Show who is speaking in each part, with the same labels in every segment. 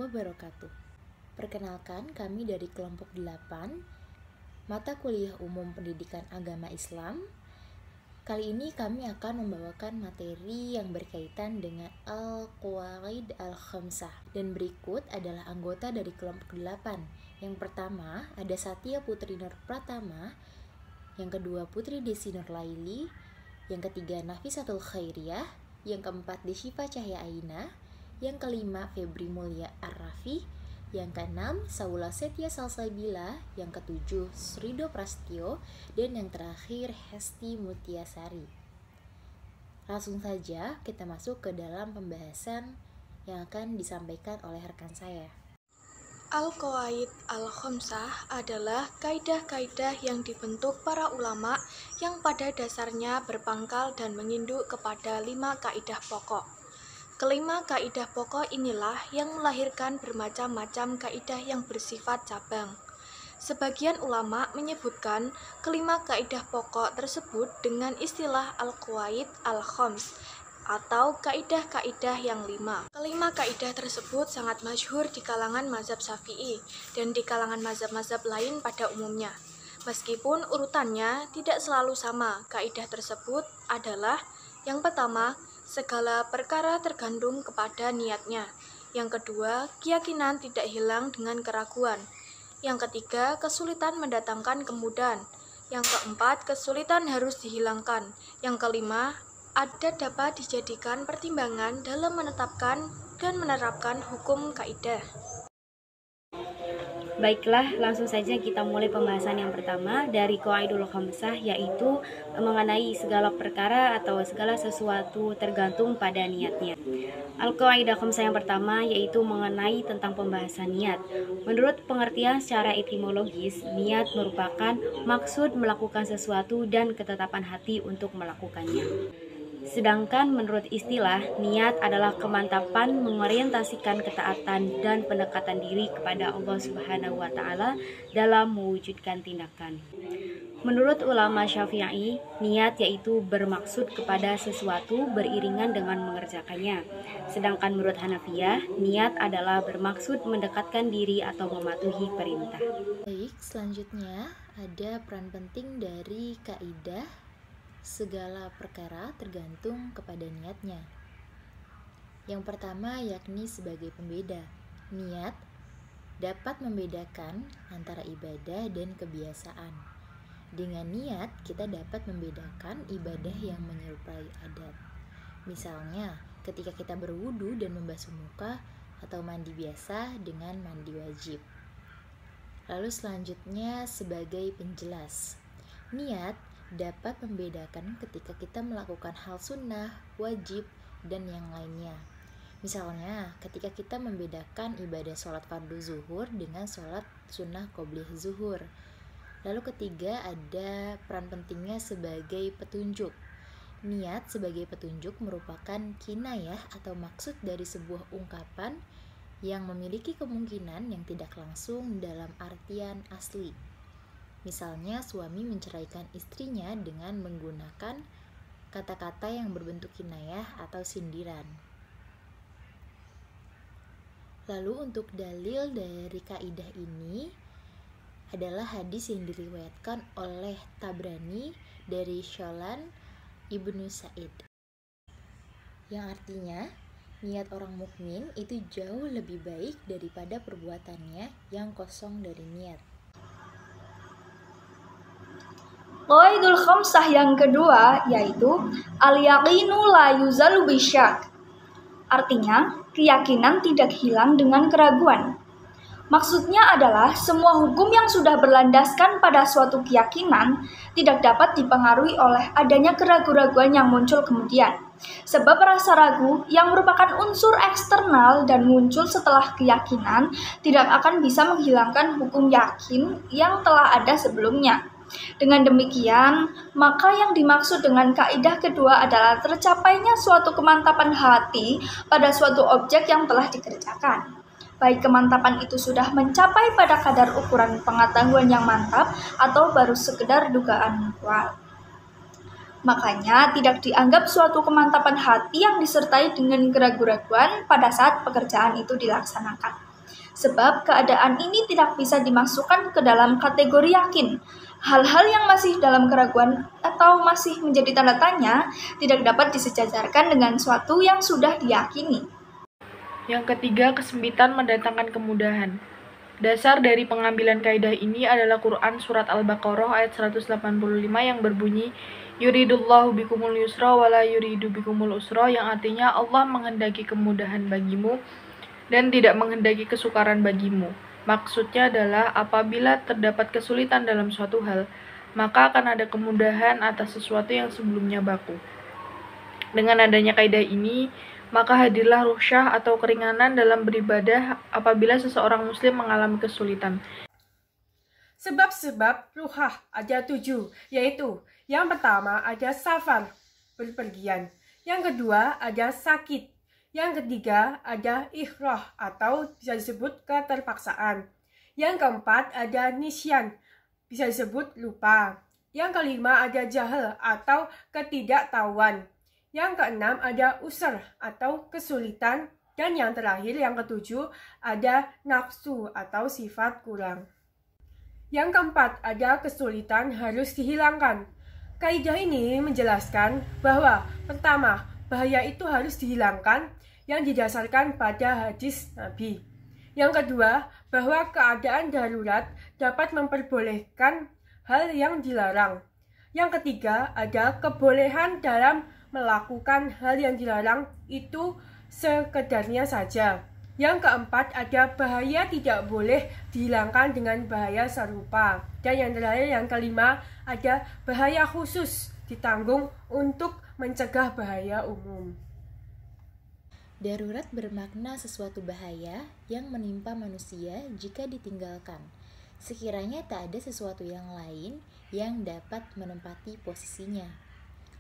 Speaker 1: wabarakatuh. Perkenalkan, kami dari kelompok 8, mata kuliah umum pendidikan agama Islam. Kali ini kami akan membawakan materi yang berkaitan dengan Al-Qawaid Al-Khamsah. Dan berikut adalah anggota dari kelompok 8. Yang pertama ada Satya Putri Nur Pratama, yang kedua Putri Desi Nur Laili, yang ketiga Nafisatul Khairiyah, yang keempat Deshifa Cahya Aina, yang kelima Febri Mulya Ar-Rafi, yang keenam Saula Setia Salsabila, yang ketujuh Srido Prastio, dan yang terakhir Hesti Mutiasari. Langsung saja kita masuk ke dalam pembahasan yang akan disampaikan oleh rekan saya.
Speaker 2: Al-Qawaid Al-Khamsah adalah kaidah-kaidah yang dibentuk para ulama yang pada dasarnya berpangkal dan menginduk kepada 5 kaidah pokok. Kelima kaidah pokok inilah yang melahirkan bermacam-macam kaidah yang bersifat cabang. Sebagian ulama menyebutkan kelima kaidah pokok tersebut dengan istilah Al-Qawaid Al-Khams atau kaidah-kaidah yang 5. Kelima kaidah tersebut sangat masyhur di kalangan mazhab Syafi'i dan di kalangan mazhab-mazhab lain pada umumnya. Meskipun urutannya tidak selalu sama, kaidah tersebut adalah yang pertama, segala perkara tergantung kepada niatnya. Yang kedua, keyakinan tidak hilang dengan keraguan. Yang ketiga, kesulitan mendatangkan kemudahan. Yang keempat, kesulitan harus dihilangkan. Yang kelima, adat dapat dijadikan pertimbangan dalam menetapkan dan menerapkan hukum kaidah.
Speaker 3: Baiklah, langsung saja kita mulai pembahasan yang pertama dari Qawaidul Khamsah, yaitu mengenai segala perkara atau segala sesuatu tergantung pada niatnya. Al-Qawaidah Khamsah yang pertama yaitu mengenai tentang pembahasan niat. Menurut pengertian secara etimologis, niat merupakan maksud melakukan sesuatu dan ketetapan hati untuk melakukannya. Sedangkan menurut istilah, niat adalah kemantapan mengorientasikan ketaatan dan pendekatan diri kepada Allah Subhanahu wa Ta'ala dalam mewujudkan tindakan. Menurut ulama Syafi'i, niat yaitu bermaksud kepada sesuatu beriringan dengan mengerjakannya. Sedangkan menurut Hanafiyah, niat adalah bermaksud mendekatkan diri atau mematuhi perintah.
Speaker 1: Baik, selanjutnya ada peran penting dari kaidah segala perkara tergantung kepada niatnya. Yang pertama yakni sebagai pembeda. Niat dapat membedakan antara ibadah dan kebiasaan. Dengan niat kita dapat membedakan ibadah yang menyerupai adat. Misalnya, ketika kita berwudu dan membasuh muka atau mandi biasa dengan mandi wajib. Lalu selanjutnya sebagai penjelas. Niat dapat membedakan ketika kita melakukan hal sunnah, wajib, dan yang lainnya. Misalnya, ketika kita membedakan ibadah sholat fardu zuhur dengan sholat sunnah qobliyah zuhur. Lalu ketiga ada peran pentingnya sebagai petunjuk. Niat sebagai petunjuk merupakan kinayah atau maksud dari sebuah ungkapan yang memiliki kemungkinan yang tidak langsung dalam artian asli. Misalnya, suami menceraikan istrinya dengan menggunakan kata-kata yang berbentuk kinayah atau sindiran. Lalu untuk dalil dari kaidah ini adalah hadis yang diriwayatkan oleh Tabrani dari Syalan Ibnu Sa'id, yang artinya niat orang mukmin itu jauh lebih baik daripada perbuatannya yang kosong dari niat.
Speaker 4: Qawaidul Khamsah yang kedua yaitu al-yaqinu la yuzalu bisyak. Artinya, keyakinan tidak hilang dengan keraguan. Maksudnya adalah semua hukum yang sudah berlandaskan pada suatu keyakinan tidak dapat dipengaruhi oleh adanya keraguan-keraguan yang muncul kemudian. Sebab rasa ragu yang merupakan unsur eksternal dan muncul setelah keyakinan tidak akan bisa menghilangkan hukum yakin yang telah ada sebelumnya. Dengan demikian, maka yang dimaksud dengan kaidah kedua adalah tercapainya suatu kemantapan hati pada suatu objek yang telah dikerjakan. Baik kemantapan itu sudah mencapai pada kadar ukuran pengetahuan yang mantap atau baru sekedar dugaan kuat. Makanya tidak dianggap suatu kemantapan hati yang disertai dengan keraguan-keraguan pada saat pekerjaan itu dilaksanakan. sebab keadaan ini tidak bisa dimasukkan ke dalam kategori yakin. Hal-hal yang masih dalam keraguan atau masih menjadi tanda tanya tidak dapat disejajarkan dengan suatu yang sudah diyakini.
Speaker 5: Yang ketiga, kesempitan mendatangkan kemudahan. Dasar dari pengambilan kaidah ini adalah Quran Surat Al-Baqarah ayat 185 yang berbunyi, Yuridullahu bikumul yusra wa la yuridu bikumul usra, yang artinya Allah menghendaki kemudahan bagimu dan tidak menghendaki kesukaran bagimu. Maksudnya adalah apabila terdapat kesulitan dalam suatu hal, maka akan ada kemudahan atas sesuatu yang sebelumnya baku. Dengan adanya kaidah ini, maka hadirlah rukhsah atau keringanan dalam beribadah apabila seseorang muslim mengalami kesulitan.
Speaker 6: Sebab-sebab rukhsah ada 7, yaitu yang pertama ada safar, berpergian. Yang kedua ada sakit. Yang ketiga ada ikhrah atau bisa disebut keterpaksaan. Yang keempat ada nisyan, bisa disebut lupa. Yang kelima ada jahal atau ketidaktahuan. Yang keenam ada usr atau kesulitan. Dan yang terakhir, yang ketujuh, ada nafsu atau sifat kurang. Yang keempat ada kesulitan harus dihilangkan. Kaidah ini menjelaskan bahwa pertama, bahaya itu harus dihilangkan yang didasarkan pada hadis Nabi. Yang kedua, bahwa keadaan darurat dapat memperbolehkan hal yang dilarang. Yang ketiga, ada kebolehan dalam melakukan hal yang dilarang itu sekedarnya saja. Yang keempat, ada bahaya tidak boleh dihilangkan dengan bahaya serupa. Dan yang terakhir, yang kelima, ada bahaya khusus ditanggung untuk mencegah bahaya umum.
Speaker 1: Darurat bermakna sesuatu bahaya yang menimpa manusia jika ditinggalkan. Sekiranya tak ada sesuatu yang lain yang dapat menempati posisinya.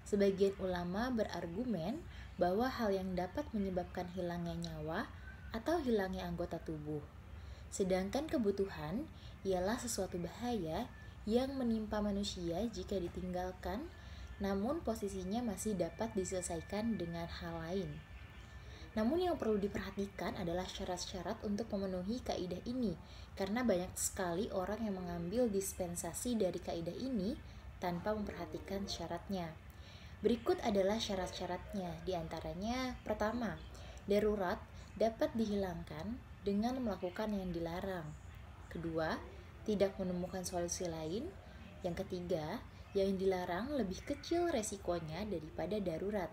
Speaker 1: Sebagian ulama berargumen bahwa hal yang dapat menyebabkan hilangnya nyawa atau hilangnya anggota tubuh. Sedangkan kebutuhan ialah sesuatu bahaya yang menimpa manusia jika ditinggalkan, namun posisinya masih dapat diselesaikan dengan hal lain. Namun yang perlu diperhatikan adalah syarat-syarat untuk memenuhi kaidah ini, karena banyak sekali orang yang mengambil dispensasi dari kaidah ini tanpa memperhatikan syaratnya. Berikut adalah syarat-syaratnya, diantaranya pertama, darurat dapat dihilangkan dengan melakukan yang dilarang. Kedua, tidak menemukan solusi lain. Yang ketiga, yang dilarang lebih kecil resikonya daripada darurat.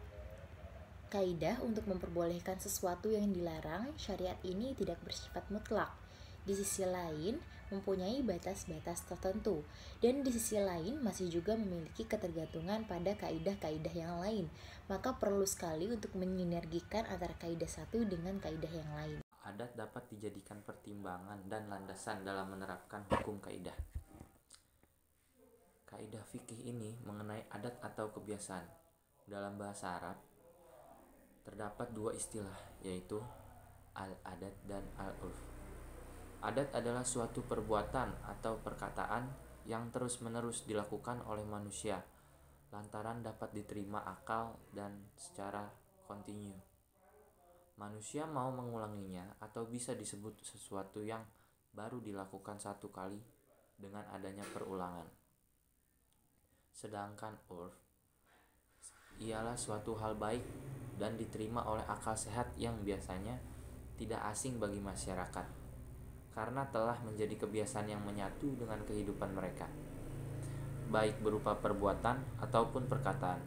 Speaker 1: Kaidah untuk memperbolehkan sesuatu yang dilarang, syariat ini tidak bersifat mutlak. Di sisi lain, mempunyai batas-batas tertentu, dan di sisi lain masih juga memiliki ketergantungan pada kaidah-kaidah yang lain. Maka perlu sekali untuk menyinergikan antara kaidah satu dengan kaidah yang lain.
Speaker 7: Adat dapat dijadikan pertimbangan dan landasan dalam menerapkan hukum kaidah. Kaidah fikih ini mengenai adat atau kebiasaan. Dalam bahasa Arab, terdapat dua istilah, yaitu al-adat dan al-urf. Adat adalah suatu perbuatan atau perkataan yang terus-menerus dilakukan oleh manusia, lantaran dapat diterima akal dan secara kontinu. Manusia mau mengulanginya atau bisa disebut sesuatu yang baru dilakukan satu kali dengan adanya perulangan. Sedangkan urf ialah suatu hal baik dan diterima oleh akal sehat yang biasanya tidak asing bagi masyarakat, karena telah menjadi kebiasaan yang menyatu dengan kehidupan mereka, baik berupa perbuatan ataupun perkataan.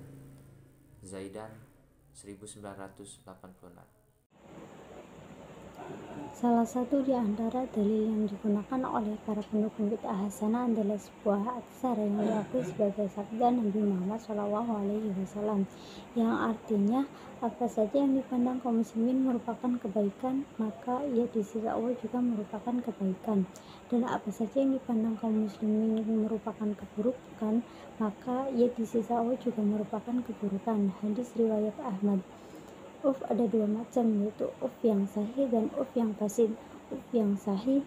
Speaker 7: Zaidan 1986.
Speaker 8: Salah satu di antara dalil yang digunakan oleh para pendukung bid'ah hasanah adalah sebuah atsar yang diakui sebagai sabda Nabi Muhammad SAW, yang artinya apa saja yang dipandang kaum muslimin merupakan kebaikan, maka ia di sisi Allah juga merupakan kebaikan, dan apa saja yang dipandang kaum muslimin merupakan keburukan, maka ia di sisi Allah juga merupakan keburukan. Hadis riwayat Ahmad. Uf ada dua macam, yaitu uf yang sahih dan uf yang fasid. Uf yang sahih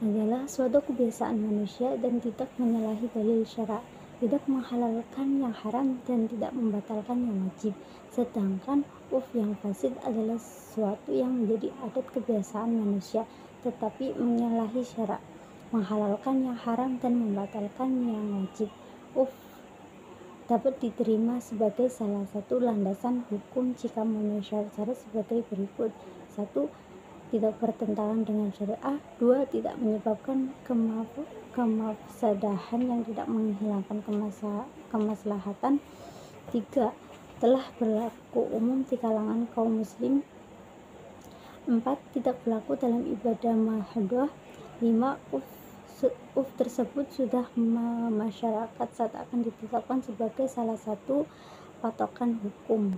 Speaker 8: adalah suatu kebiasaan manusia dan tidak menyalahi dalil syara', tidak menghalalkan yang haram dan tidak membatalkan yang wajib. Sedangkan yang fasid adalah sesuatu yang menjadi adat kebiasaan manusia tetapi menyalahi syarak, menghalalkan yang haram dan membatalkan yang wajib. Dapat diterima sebagai salah satu landasan hukum jika memenuhi syarat-syarat sebagai berikut. 1. Tidak bertentangan dengan syariah. 2. Tidak menyebabkan kemafsadahan yang tidak menghilangkan kemaslahatan. 3. Telah berlaku umum di kalangan kaum muslim. 4. Tidak berlaku dalam ibadah mahdoh. 5. Tersebut sudah masyarakat saat akan ditetapkan sebagai salah satu patokan hukum.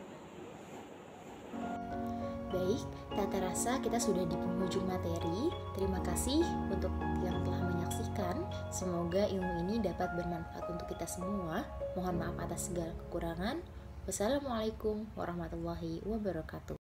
Speaker 1: Baik, tak terasa kita sudah di penghujung materi. Terima kasih untuk yang telah menyaksikan. Semoga ilmu ini dapat bermanfaat untuk kita semua. Mohon maaf atas segala kekurangan. Wassalamualaikum warahmatullahi wabarakatuh.